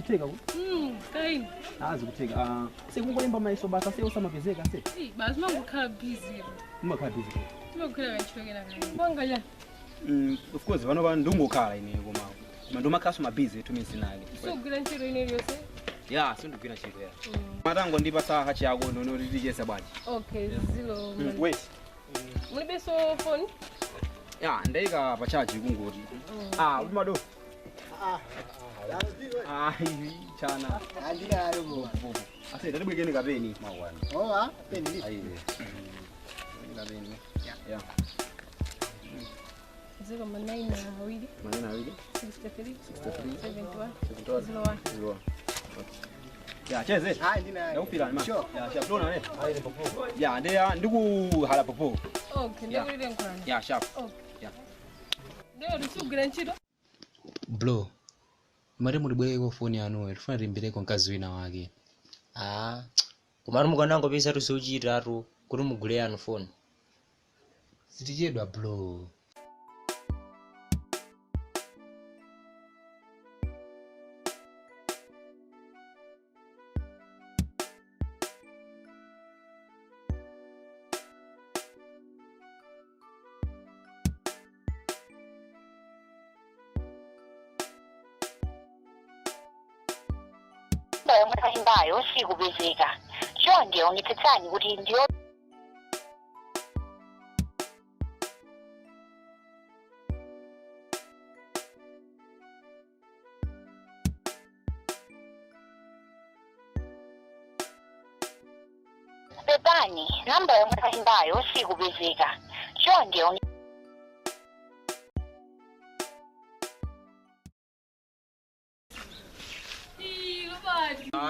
kutheka ku? Kaini. Hazi kutheka. Sekungolemba mayiso basa seyusamabhezeka nse. Bazi mangukhala busy. Umakhala busy. Ngokhala ngachokela kaini. Bangala. Of course vano vandungokhala ine koma. Mandoma customer busy to mesinali. So gula ntiro ine yose. Yeah, sindugwira ntchito ya. Matango ndipa saha chako nono lilijesa bwaji. Okay, zilo. Wait. Mulibe so phone? Yeah, ndaika pa charge kungoti. Ulumado. Chana. Andiyalo bo. Ase ndati bwekeni kapeni mawana. Peni ni. Ayiwe. Kapeni. Yeah. Zero manina awili. Manina awili. 63 71 71 01. Ya cheze. Ndina. Ndakupira ma. Sure. Ya sharp dona ne. Ayile popo. Ya ndeya ndikuhala popo. Okay, ndakuri nkwani. Ya sharp. Okay. Ya. Leo rusugura ntiro. Bro. Mari mulibwereko phone yanu rifuna rimbereko nkazi wina wake. Kumari mukanango pesa tusochitatu kuti mugule yanu phone. Sitichedwa bro. Mbayo sikubezeka. Chonde ungipetsani kuti ndiyo Pezani, namba mbayo sikubezeka. Chonde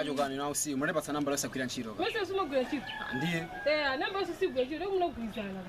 Jogani na usi murepa sana namba losa kwira ntchito ka. Wese usumagura ntiro. Ndiye. Namba usugura ntiro, munogwizana.